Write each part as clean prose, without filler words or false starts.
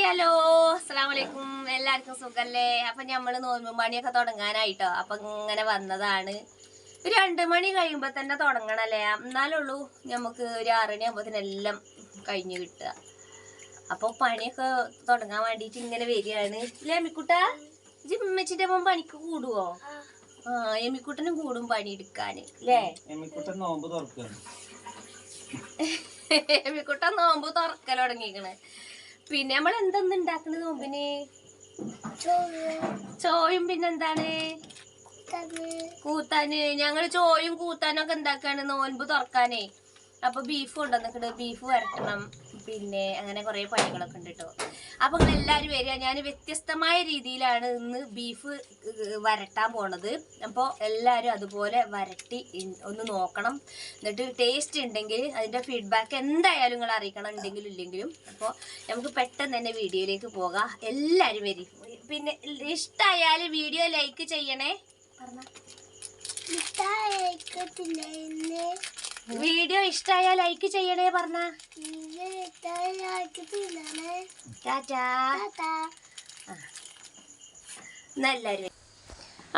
Hello അസ്സലാമലൈക്കും എല്ലാവർക്കും സുഖല്ലേ. അപ്പൊ നമ്മള് നോമ്പും പണിയൊക്കെ തുടങ്ങാനായിട്ടോ. അപ്പൊ ഇങ്ങനെ വന്നതാണ്. ഒരു 2 മണി കഴിയുമ്പോ തന്നെ തുടങ്ങണല്ലേ, എന്നാലുള്ളൂ നമുക്ക് ഒരു 6 മണി ആകുമ്പോഴത്തേനെല്ലാം കഴിഞ്ഞ് കിട്ടുക. അപ്പൊ പണിയൊക്കെ തുടങ്ങാൻ വേണ്ടിട്ട് ഇങ്ങനെ വരികയാണ്. അല്ലേ എമ്മിക്കുട്ടാ, ജിമ്മച്ചിന്റെ ഒപ്പം പണിക്ക് കൂടുവോ? എമ്മിക്കുട്ടനും കൂടും പണി എടുക്കാന് അല്ലേ. എമ്മിക്കുട്ടൻ നോമ്പ് തുറക്കണം. എമ്മിക്കുട്ടൻ നോമ്പ് തുറക്കൽ തുടങ്ങിക്കണ്. പിന്നെ നമ്മൾ എന്തെന്ന് ഉണ്ടാക്കണ നോമ്പിന്? ചോയും പിന്നെന്താണ് കൂത്താന്. ഞങ്ങള് ചോയും കൂത്താനും ഒക്കെ ഉണ്ടാക്കാണ് നോൻപ് തുറക്കാനേ. അപ്പൊ ബീഫ് കൊണ്ടുവന്നിട്ട് ബീഫ് വരട്ടണം, പിന്നെ അങ്ങനെ കുറെ പണികളൊക്കെ ഉണ്ട് കേട്ടോ. അപ്പൊ നിങ്ങൾ എല്ലാവരും വരിക. ഞാൻ വ്യത്യസ്തമായ രീതിയിലാണ് ഇന്ന് ബീഫ് വരട്ടാൻ പോണത്. അപ്പോൾ എല്ലാവരും അതുപോലെ വരട്ടി ഒന്ന് നോക്കണം. എന്നിട്ട് ടേസ്റ്റ് ഉണ്ടെങ്കിൽ അതിന്റെ ഫീഡ്ബാക്ക് എന്തായാലും നിങ്ങൾ അറിയിക്കണം, ഉണ്ടെങ്കിലും ഇല്ലെങ്കിലും. അപ്പോൾ നമുക്ക് പെട്ടെന്ന് തന്നെ വീഡിയോയിലേക്ക് പോകാം. എല്ലാവരും വരും. പിന്നെ ഇഷ്ടമായാൽ വീഡിയോ ലൈക്ക് ചെയ്യണേ. വീഡിയോ ഇഷ്ടമായ ലൈക്ക് ചെയ്യണേ പറഞ്ഞ. നല്ലൊരു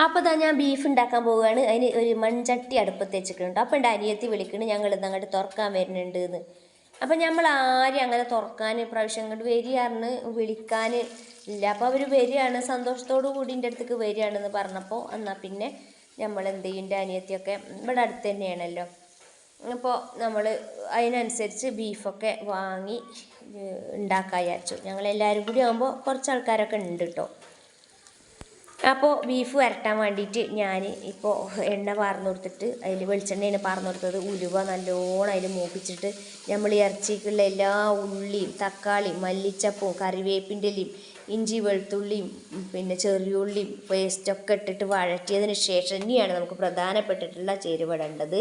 അപ്പോൾ ഇതാ ഞാൻ ബീഫ് ഉണ്ടാക്കാൻ പോവുകയാണ്. അതിന് ഒരു മൺചട്ടി അടുപ്പത്ത് വെച്ചിട്ടുണ്ട്. അപ്പം എൻ്റെ അനിയത്തി വിളിക്കണ്, ഞങ്ങൾ ഇന്ന് അങ്ങോട്ട് തുറക്കാൻ വരുന്നുണ്ട് എന്ന്. അപ്പം നമ്മൾ ആരും അങ്ങനെ തുറക്കാൻ പ്രാവശ്യം അങ്ങോട്ട് വരികയാണെന്ന് വിളിക്കാൻ ഇല്ല. അപ്പോൾ അവർ വരികയാണ്, സന്തോഷത്തോടു കൂടി എൻ്റെ അടുത്തേക്ക് വരികയാണെന്ന് പറഞ്ഞപ്പോൾ എന്നാൽ പിന്നെ നമ്മൾ എന്ത് ചെയ്യും, എൻ്റെ അനിയത്തിയൊക്കെ ഇവിടെ അടുത്ത് തന്നെയാണല്ലോ. അപ്പോൾ നമ്മൾ അതിനനുസരിച്ച് ബീഫൊക്കെ വാങ്ങി ഉണ്ടാക്കാൻ വിചാരിച്ചു. ഞങ്ങളെല്ലാവരും കൂടി ആകുമ്പോൾ കുറച്ച് ആൾക്കാരൊക്കെ ഉണ്ട് കേട്ടോ. അപ്പോൾ ബീഫ് വരട്ടാൻ വേണ്ടിയിട്ട് ഞാൻ ഇപ്പോൾ എണ്ണ പാർന്നു കൊടുത്തിട്ട് അതിൽ വെളിച്ചെണ്ണയാണ് പാർന്നു കൊടുത്തത്. ഉലുവ നല്ലോണം അതിൽ മൂപ്പിച്ചിട്ട് നമ്മൾ ഇറച്ചിക്കുള്ള എല്ലാ ഉള്ളിയും തക്കാളിയും മല്ലിച്ചപ്പും കറിവേപ്പിൻ്റെ ഇലയും ഇഞ്ചി വെളുത്തുള്ളിയും പിന്നെ ചെറിയുള്ളിയും പേസ്റ്റൊക്കെ ഇട്ടിട്ട് വഴറ്റിയതിന് ശേഷം ഇനിയാണ് നമുക്ക് പ്രധാനപ്പെട്ടിട്ടുള്ള ചേരുവടേണ്ടത്.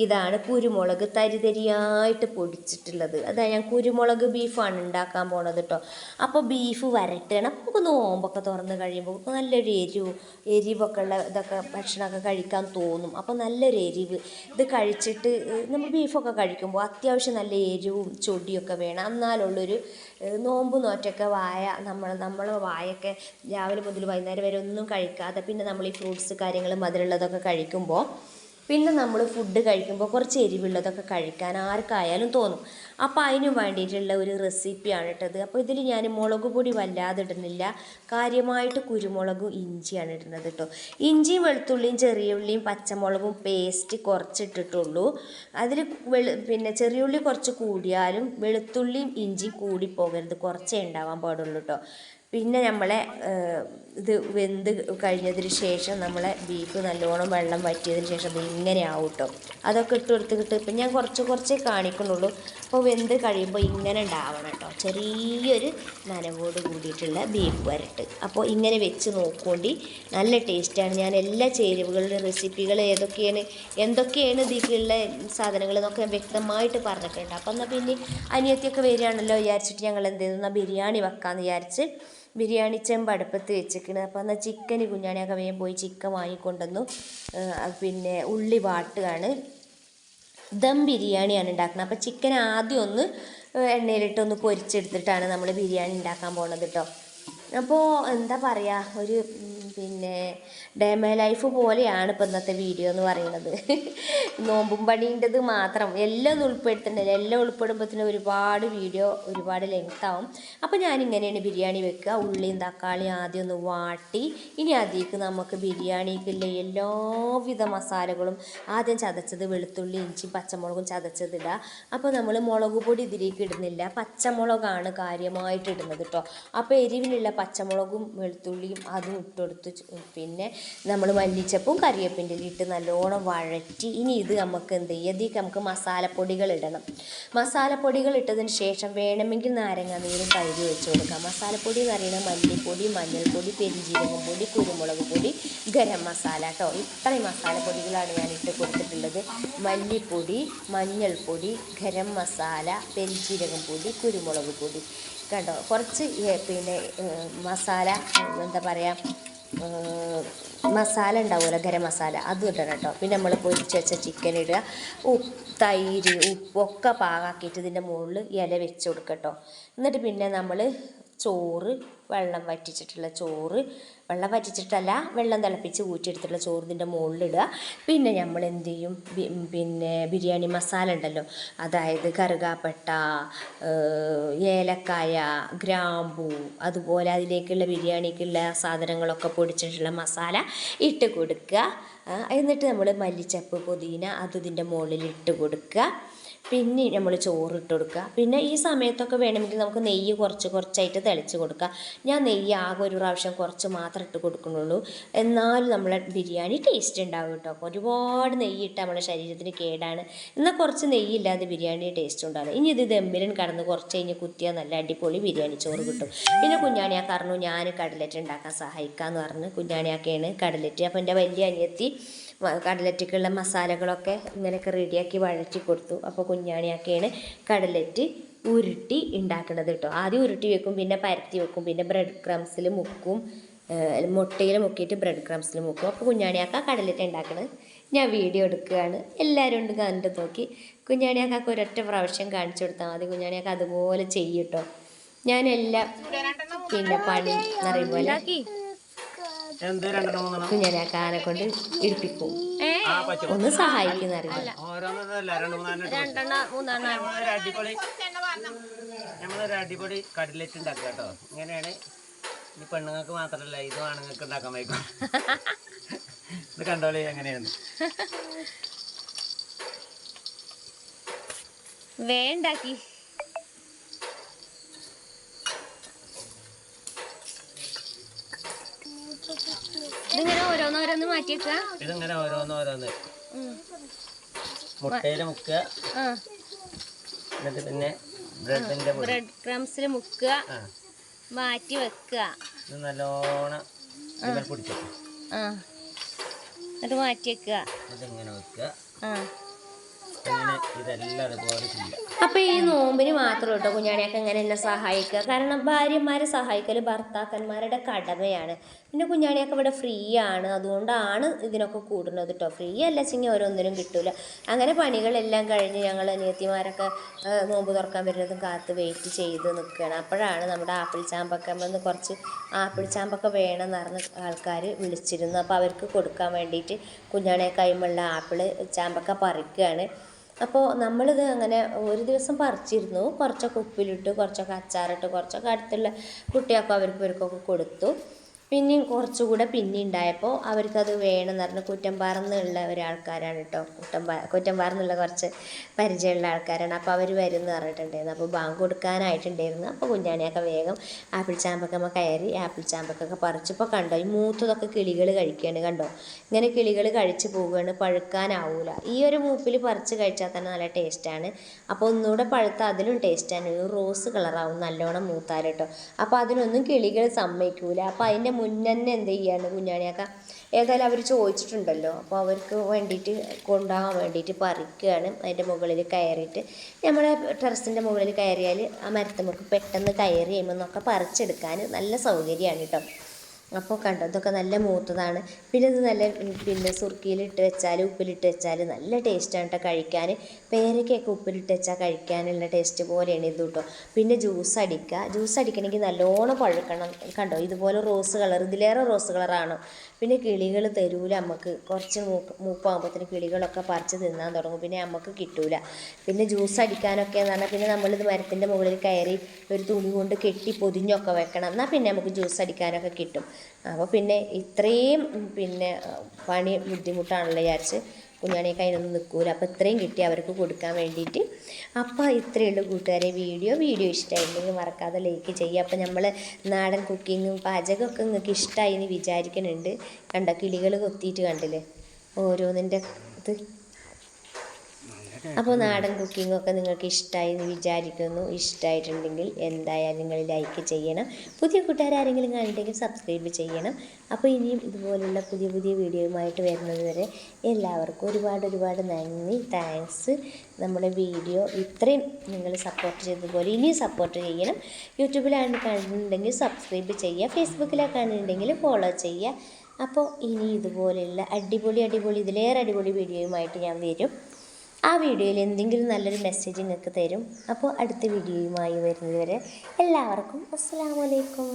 ഇതാണ് കുരുമുളക് തരിതരിയായിട്ട് പൊടിച്ചിട്ടുള്ളത്. അതാ ഞാൻ കുരുമുളക് ബീഫാണ് ഉണ്ടാക്കാൻ പോണത് കേട്ടോ. അപ്പോൾ ബീഫ് വരട്ടണം. നമുക്ക് നോമ്പൊക്കെ തുറന്ന് കഴിയുമ്പോൾ നല്ലൊരു എരിവൊക്കെ ഉള്ള ഇതൊക്കെ ഭക്ഷണമൊക്കെ കഴിക്കാൻ തോന്നും. അപ്പോൾ നല്ലൊരു എരിവ് ഇത് കഴിച്ചിട്ട് നമ്മൾ ബീഫൊക്കെ കഴിക്കുമ്പോൾ അത്യാവശ്യം നല്ല എരിവും ചൊടിയൊക്കെ വേണം. എന്നാലുള്ളൊരു നോമ്പ് നോറ്റൊക്കെ നമ്മളെ വായൊക്കെ രാവിലെ മുതൽ വൈകുന്നേരം വരെ ഒന്നും കഴിക്കാതെ പിന്നെ നമ്മൾ ഈ ഫ്രൂട്ട്സ് കാര്യങ്ങൾ മധുരമുള്ളതൊക്കെ കഴിക്കുമ്പോൾ പിന്നെ നമ്മൾ ഫുഡ് കഴിക്കുമ്പോൾ കുറച്ച് എരിവുള്ളതൊക്കെ കഴിക്കാൻ ആർക്കായാലും തോന്നും. അപ്പോൾ അതിന് വേണ്ടിയിട്ടുള്ള ഒരു റെസിപ്പിയാണ് ഇട്ടത്. അപ്പോൾ ഇതിൽ ഞാൻ മുളക് പൊടി വല്ലാതെ ഇടുന്നില്ല, കാര്യമായിട്ട് കുരുമുളകും ഇഞ്ചിയാണ് ഇടുന്നത് കേട്ടോ. ഇഞ്ചിയും വെളുത്തുള്ളിയും ചെറിയ ഉള്ളിയും പച്ചമുളകും പേസ്റ്റ് കുറച്ചിട്ടിട്ടുള്ളൂ. അതിൽ പിന്നെ ചെറിയ ഉള്ളി കുറച്ച് കൂടിയാലും വെളുത്തുള്ളിയും ഇഞ്ചിയും കൂടി പോകരുത്, കുറച്ചേ ഉണ്ടാവാൻ പാടുള്ളൂ കേട്ടോ. പിന്നെ നമ്മളെ ഇത് വെന്ത് കഴിഞ്ഞതിന് ശേഷം നമ്മളെ ബീഫ് നല്ലോണം വെള്ളം വറ്റിയതിന് ശേഷം ഇങ്ങനെ ആവും കേട്ടോ. അതൊക്കെ ഇട്ട് കൊടുത്തിട്ട് ഇപ്പം ഞാൻ കുറച്ചേ കാണിക്കുന്നുള്ളൂ. അപ്പോൾ വെന്ത് കഴിയുമ്പോൾ ഇങ്ങനെ ഉണ്ടാവണം കേട്ടോ, ചെറിയൊരു നനവോട് കൂടിയിട്ടുള്ള ബീഫ് വരട്ട്. അപ്പോൾ ഇങ്ങനെ വെച്ച് നോക്കുകൊണ്ടി നല്ല ടേസ്റ്റാണ്. ഞാൻ എല്ലാ ചേരുവകളുടെ റെസിപ്പികൾ എന്തൊക്കെയാണ് ഇതിലേക്കുള്ള സാധനങ്ങൾ എന്നൊക്കെ വ്യക്തമായിട്ട് പറഞ്ഞിട്ടുണ്ട്. അപ്പം എന്നാൽ പിന്നെ അനിയത്തിയൊക്കെ വരികയാണല്ലോ വിചാരിച്ചിട്ട് ഞങ്ങൾ എന്ത് ചെയ്തു, എന്നാൽ ബിരിയാണി വെക്കാമെന്ന് വിചാരിച്ച് ബിരിയാണി ചെമ്പ് അടുപ്പത്ത് വെച്ചിരിക്കുന്നത്. അപ്പോൾ എന്നാൽ ചിക്കന് കുഞ്ഞാണിയൊക്കെ വേഗം പോയി ചിക്കൻ വാങ്ങിക്കൊണ്ടുവന്നു. പിന്നെ ഉള്ളി വാട്ടുകയാണ്. ദം ബിരിയാണിയാണ് ഉണ്ടാക്കുന്നത്. അപ്പോൾ ചിക്കൻ ആദ്യം ഒന്ന് എണ്ണയിലിട്ടൊന്ന് പൊരിച്ചെടുത്തിട്ടാണ് നമ്മൾ ബിരിയാണി ഉണ്ടാക്കാൻ പോകുന്നത് കേട്ടോ. അപ്പോൾ എന്താ പറയുക, ഒരു പിന്നെ ഡേമേ ലൈഫ് പോലെയാണ് ഇപ്പോൾ ഇന്നത്തെ വീഡിയോ എന്ന് പറയുന്നത്. നോമ്പും പണീൻ്റെത് മാത്രം എല്ലാം ഒന്നും ഉൾപ്പെടുത്തുന്നില്ല. എല്ലാം ഉൾപ്പെടുമ്പോഴത്തേനും ഒരുപാട് ലെങ്ത് ആവും. അപ്പോൾ ഞാനിങ്ങനെയാണ് ബിരിയാണി വെക്കുക. ഉള്ളിയും തക്കാളിയും ആദ്യം ഒന്ന് വാട്ടി ഇനി അതിലേക്ക് നമുക്ക് ബിരിയാണിക്കുള്ള എല്ലാവിധ മസാലകളും ആദ്യം ചതച്ചത് വെളുത്തുള്ളി ഇഞ്ചി പച്ചമുളകും ചതച്ചതിടുക. അപ്പോൾ നമ്മൾ മുളക് പൊടി ഇതിലേക്ക് ഇടുന്നില്ല, പച്ചമുളകാണ് കാര്യമായിട്ട് ഇടുന്നത് കേട്ടോ. അപ്പോൾ എരിവിനുള്ള പച്ചമുളകും വെളുത്തുള്ളിയും അതും ഇട്ടുകൊടുത്ത് പിന്നെ നമ്മൾ മല്ലിച്ചപ്പും കറിവേപ്പിൻ്റെ ഇട്ട് നല്ലോണം വഴറ്റി ഇനി ഇത് നമുക്ക് എന്ത് ചെയ്യുക, ഇതിലേക്ക് നമുക്ക് മസാലപ്പൊടികൾ ഇടണം. മസാലപ്പൊടികൾ ഇട്ടതിന് ശേഷം വേണമെങ്കിൽ നാരങ്ങ നീരും തൈര് വെച്ച് കൊടുക്കാം. മസാലപ്പൊടി എന്ന് പറയുന്നത് മല്ലിപ്പൊടി മഞ്ഞൾപ്പൊടി പെരിഞ്ജീരകം പൊടി കുരുമുളക് പൊടി ഗരം മസാല കേട്ടോ. ഇത്രയും മസാലപ്പൊടികളാണ് ഞാൻ ഇട്ട് കൊടുത്തിട്ടുള്ളത്. മല്ലിപ്പൊടി മഞ്ഞൾപ്പൊടി ഗരം മസാല പെരിഞ്ജീരകം പൊടി കുരുമുളക് പൊടി കണ്ടോ. കുറച്ച് പിന്നെ മസാല എന്താ പറയുക, മസാല ഉണ്ടാവുമല്ലോ ഗരം മസാല, അത് ഇടണം കേട്ടോ. പിന്നെ നമ്മൾ പൊരിച്ച് വെച്ച ചിക്കൻ ഇടുക, തൈര് ഉപ്പൊക്കെ പാകാക്കിയിട്ട് ഇതിൻ്റെ മുകളിൽ ഇല വെച്ച് കൊടുക്കുക കേട്ടോ. എന്നിട്ട് പിന്നെ നമ്മൾ ചോറ് വെള്ളം വറ്റിച്ചിട്ടുള്ള ചോറ് വെള്ളം വറ്റിച്ചിട്ടല്ല വെള്ളം തിളപ്പിച്ച് ഊറ്റിയെടുത്തിട്ടുള്ള ചോറ് ഇതിൻ്റെ മുകളിലിടുക. പിന്നെ നമ്മൾ എന്ത് ചെയ്യും, പിന്നെ ബിരിയാണി മസാല ഉണ്ടല്ലോ, അതായത് കറുകാപ്പട്ട, ഏലക്കായ, ഗ്രാമ്പൂ, അതുപോലെ അതിലേക്കുള്ള ബിരിയാണിക്കുള്ള സാധനങ്ങളൊക്കെ പൊടിച്ചിട്ടുള്ള മസാല ഇട്ട് കൊടുക്കുക. എന്നിട്ട് നമ്മൾ മല്ലിച്ചപ്പ്, പുതിന അത് ഇതിൻ്റെ മുകളിൽ ഇട്ട് കൊടുക്കുക. പിന്നെ നമ്മൾ ചോറിട്ട് കൊടുക്കുക. പിന്നെ ഈ സമയത്തൊക്കെ വേണമെങ്കിൽ നമുക്ക് നെയ്യ് കുറച്ചായിട്ട് തെളിച്ച് കൊടുക്കുക. ഞാൻ നെയ്യ് ആകെ ഒരു പ്രാവശ്യം കുറച്ച് മാത്രം ഇട്ട് കൊടുക്കുന്നുള്ളൂ. എന്നാലും നമ്മളെ ബിരിയാണി ടേസ്റ്റ് ഉണ്ടാവും കേട്ടോ. ഒരുപാട് നെയ്യ് ഇട്ടാൽ നമ്മുടെ ശരീരത്തിന് കേടാണ്. എന്നാൽ കുറച്ച് നെയ്യില്ലാതെ ബിരിയാണി ടേസ്റ്റ് ഉണ്ടാവില്ല. ഇനി ഇത് ദമ്മിലും കടന്ന് കുറച്ച് കഴിഞ്ഞ് കുത്തിയാൽ നല്ല അടിപൊളി ബിരിയാണി ചോറ് കിട്ടും. പിന്നെ കുഞ്ഞാണിയാക്ക പറഞ്ഞു ഞാൻ കടലറ്റ് ഉണ്ടാക്കാൻ സഹായിക്കാമെന്ന് പറഞ്ഞ് കുഞ്ഞാണിയാക്കയാണ് കടലറ്റ്. അപ്പോൾ എൻ്റെ വലിയ അനിയത്തി കടലറ്റിക്കുള്ള മസാലകളൊക്കെ ഇങ്ങനെയൊക്കെ റെഡിയാക്കി വഴറ്റി കൊടുത്തു. അപ്പോൾ കുഞ്ഞാണിയാക്കയാണ് കടലറ്റ് ഉരുട്ടി ഉണ്ടാക്കുന്നത് കേട്ടോ. ആദ്യം ഉരുട്ടി വെക്കും, പിന്നെ പരത്തി വെക്കും, പിന്നെ ബ്രെഡ് ക്രംസിൽ മുക്കും, മുട്ടയിൽ മുക്കിയിട്ട് ബ്രെഡ് ക്രംസിൽ മുക്കും. അപ്പോൾ കുഞ്ഞാണിയാക്ക കടലറ്റ് ഉണ്ടാക്കുന്നത് ഞാൻ വീഡിയോ എടുക്കുകയാണ്. എല്ലാവരും ഉണ്ട് കണ്ടു നോക്കി. കുഞ്ഞാണിയാക്കാക്ക് ഒരൊറ്റ പ്രാവശ്യം കാണിച്ചു കൊടുത്താൽ മതി, കുഞ്ഞാണിയാക്ക അതുപോലെ ചെയ്യും കേട്ടോ. ഞാനെല്ലാം പിന്നെ പണി എന്നറിയും പോലെ കുഞ്ഞാണിയാക്കാനെ കൊണ്ട് ഇടിപ്പിക്കും, ഒന്ന് സഹായിക്കുന്ന അറിയില്ല. നമ്മളൊരു അടിപൊളി കടലറ്റ് ഉണ്ടാക്കുക കേട്ടോ. ഇങ്ങനെയാണ്, ഈ പെണ്ണുങ്ങൾക്ക് മാത്രമല്ല ഇത് ആണുങ്ങൾക്ക് ഉണ്ടാക്കാൻ വയ്ക്കും. ഇത് കണ്ടോളി എങ്ങനെയാണ് വേണ്ടാക്കി. ഇതിങ്ങനെ ഓരോന്നോരോന്ന് മാറ്റി വെക്കുക. ഇതിങ്ങനെ ഓരോന്ന് മുട്ടയിൽ മുക്കുക, എന്നിട്ട് പിന്നെ ബ്രെഡ് ക്രംസിൽ മുക്കുക, മാറ്റി വെക്കുക. ഇത് നല്ലോണം പിടിച്ചു എന്നിട്ട് മാറ്റി വെക്കുക. ഇതിങ്ങനെ വെക്കുക. അങ്ങനെ ഇതെല്ലാം അതുപോലെ ചെയ്യാം. അപ്പോൾ ഈ നോമ്പിന് മാത്രം കേട്ടോ കുഞ്ഞാണിയൊക്കെ ഇങ്ങനെ എന്നെ സഹായിക്കുക. കാരണം ഭാര്യമാരെ സഹായിക്കൽ ഭർത്താക്കന്മാരുടെ കടമയാണ്. പിന്നെ കുഞ്ഞാണിയൊക്കെ ഇവിടെ ഫ്രീ ആണ്, അതുകൊണ്ടാണ് ഇതിനൊക്കെ കൂടുന്നത് കേട്ടോ. ഫ്രീ അല്ല വെച്ചെങ്കിൽ ഓരോന്നിനും കിട്ടില്ല. അങ്ങനെ പണികളെല്ലാം കഴിഞ്ഞ് ഞങ്ങൾ അനിയത്തിമാരൊക്കെ നോമ്പ് തുറക്കാൻ വരുന്നതും കാത്ത് വെയിറ്റ് ചെയ്ത് നിൽക്കുകയാണ്. അപ്പോഴാണ് നമ്മുടെ ആപ്പിൾ ചാമ്പക്കമെന്ന് കുറച്ച് ആപ്പിൾ ചാമ്പക്ക വേണമെന്ന് പറഞ്ഞ ആൾക്കാർ വിളിച്ചിരുന്നു. അപ്പോൾ അവർക്ക് കൊടുക്കാൻ വേണ്ടിയിട്ട് കുഞ്ഞാണിയെ കൈമുള്ള ആപ്പിൾ ചാമ്പക്ക പറിക്കുകയാണ്. അപ്പോൾ നമ്മളിത് അങ്ങനെ ഒരു ദിവസം പറിച്ചിരുന്നു. കുറച്ചൊക്കെ ഉപ്പിലിട്ട്, കുറച്ചൊക്കെ അച്ചാറിട്ട്, കുറച്ചൊക്കെ അടുത്തുള്ള കുട്ടികൾക്ക് ഇവർക്കൊക്കെ കൊടുത്തു. പിന്നെയും കുറച്ചുകൂടെ പിന്നെ ഉണ്ടായപ്പോൾ അവർക്കത് വേണമെന്ന് പറഞ്ഞ് കുറ്റമ്പാറന്നുള്ള ഒരാൾക്കാരാണ് കേട്ടോ. കുറ്റമ്പാറന്നുള്ള കുറച്ച് പരിചയമുള്ള ആൾക്കാരാണ്. അപ്പോൾ അവർ വരുമെന്ന് പറഞ്ഞിട്ടുണ്ടായിരുന്നു. അപ്പോൾ ബാങ്ക് കൊടുക്കാനായിട്ടുണ്ടായിരുന്നു. അപ്പോൾ കുഞ്ഞാണിയൊക്കെ വേഗം ആപ്പിൾ ചാമ്പക്കമ്മ കയറി ആപ്പിൾ ചാമ്പക്കൊക്കെ പറിച്ചപ്പോൾ കണ്ടോ, ഈ മൂത്തതൊക്കെ കിളികൾ കഴിക്കുകയാണ്. കണ്ടോ, ഇങ്ങനെ കിളികൾ കഴിച്ച് പോവുകയാണ്, പഴുക്കാനാവൂല. ഈ ഒരു മൂപ്പിൽ പറിച്ച് കഴിച്ചാൽ തന്നെ നല്ല ടേസ്റ്റാണ്. അപ്പോൾ ഒന്നുകൂടെ പഴുത്ത അതിലും ടേസ്റ്റാണ്. ഒരു റോസ് കളറാവും നല്ലോണം മൂത്താൽ കേട്ടോ. അപ്പോൾ അതിനൊന്നും കിളികൾ സമ്മതിക്കൂല. അപ്പോൾ അതിൻ്റെ മുന്നേ എന്ത് ചെയ്യാണ് കുഞ്ഞാണിയൊക്കെ, ഏതായാലും അവർ ചോദിച്ചിട്ടുണ്ടല്ലോ, അപ്പോൾ അവർക്ക് വേണ്ടിയിട്ട് കൊണ്ടുപോകാൻ വേണ്ടിയിട്ട് പറിക്കുകയാണ്. അതിൻ്റെ മുകളിൽ കയറിയിട്ട് നമ്മുടെ ടെറസിൻ്റെ മുകളിൽ കയറിയാൽ ആ മരത്തുമ്മക്ക് പെട്ടെന്ന് കയറി കഴിയുമ്പോൾ പറിച്ചെടുക്കാൻ നല്ല സൗകര്യമാണ് കേട്ടോ. അപ്പോൾ കണ്ടോ, ഇതൊക്കെ നല്ല മൂത്തതാണ്. പിന്നെ ഇത് നല്ല സുർക്കിയിലിട്ട് വെച്ചാൽ, ഉപ്പിലിട്ട് വെച്ചാൽ നല്ല ടേസ്റ്റാണ് കേട്ടോ കഴിക്കാൻ. പേരയ്ക്കൊക്കെ ഉപ്പിലിട്ട് വെച്ചാൽ കഴിക്കാനുള്ള ടേസ്റ്റ് പോലെയാണ് ഇത് കേട്ടോ. പിന്നെ ജ്യൂസ് അടിക്കണമെങ്കിൽ നല്ലോണം പഴുക്കണം. കണ്ടോ, ഇതുപോലെ റോസ് കളർ, ഇതിലേറെ റോസ് കളറാണോ. പിന്നെ കിളികൾ തരൂല നമുക്ക്. കുറച്ച് മൂപ്പാകുമ്പോഴത്തേന് കിളികളൊക്കെ പറിച്ച് തിന്നാൻ തുടങ്ങും, പിന്നെ നമുക്ക് കിട്ടൂല. പിന്നെ ജ്യൂസ് അടിക്കാനൊക്കെ എന്ന് പറഞ്ഞാൽ പിന്നെ നമ്മളിത് മരത്തിൻ്റെ മുകളിൽ കയറി ഒരു തുണി കൊണ്ട് കെട്ടി പൊതിഞ്ഞൊക്കെ വെക്കണം, എന്നാൽ പിന്നെ നമുക്ക് ജ്യൂസ് അടിക്കാനൊക്കെ കിട്ടും. അപ്പോൾ പിന്നെ ഇത്രയും പണി ബുദ്ധിമുട്ടാണല്ലോ വിചാരിച്ച് കുഞ്ഞാണിയൊക്കെ അതിനൊന്നും നിൽക്കൂല. അപ്പോൾ ഇത്രയും കിട്ടി അവർക്ക് കൊടുക്കാൻ വേണ്ടിയിട്ട്. അപ്പോൾ ഇത്രയേ ഉള്ളൂ കൂട്ടുകാരെ. വീഡിയോ ഇഷ്ടമായിട്ടുണ്ടെങ്കിൽ മറക്കാതെ ലൈക്ക് ചെയ്യുക. അപ്പോൾ നമ്മൾ നാടൻ കുക്കിങ്ങും പാചകമൊക്കെ നിങ്ങൾക്ക് ഇഷ്ടമായി എന്ന് വിചാരിക്കുന്നുണ്ട്. കണ്ടോ, കിളികൾ കൊത്തിയിട്ട് കണ്ടില്ലേ ഓരോന്നിൻ്റെ ഇത്. അപ്പോൾ നാടൻ കുക്കിങ്ങൊക്കെ നിങ്ങൾക്ക് ഇഷ്ടമായി എന്ന് വിചാരിക്കുന്നു. ഇഷ്ടമായിട്ടുണ്ടെങ്കിൽ എന്തായാലും നിങ്ങൾ ലൈക്ക് ചെയ്യണം. പുതിയ കൂട്ടുകാരെങ്കിലും കണ്ടിട്ടുണ്ടെങ്കിൽ സബ്സ്ക്രൈബ് ചെയ്യണം. അപ്പോൾ ഇനിയും ഇതുപോലുള്ള പുതിയ വീഡിയോയുമായിട്ട് വരുന്നത് വരെ എല്ലാവർക്കും ഒരുപാട് നന്ദി, താങ്ക്സ്. നമ്മുടെ വീഡിയോ ഇത്രയും നിങ്ങൾ സപ്പോർട്ട് ചെയ്തതുപോലെ ഇനിയും സപ്പോർട്ട് ചെയ്യണം. യൂട്യൂബിലാണ് കാണുന്നുണ്ടെങ്കിൽ സബ്സ്ക്രൈബ് ചെയ്യുക, ഫേസ്ബുക്കിലാണ് കാണുന്നുണ്ടെങ്കിൽ ഫോളോ ചെയ്യുക. അപ്പോൾ ഇനി ഇതുപോലെയുള്ള അടിപൊളി ഇതിലേറെ അടിപൊളി വീഡിയോയുമായിട്ട് ഞാൻ വരും. ആ വീഡിയോയിൽ എന്തെങ്കിലും നല്ലൊരു മെസ്സേജ് നിങ്ങൾക്ക് തരും. അപ്പോൾ അടുത്ത വീഡിയോയുമായി വരുന്നത് വരെ എല്ലാവർക്കും അസ്സലാമു അലൈക്കും.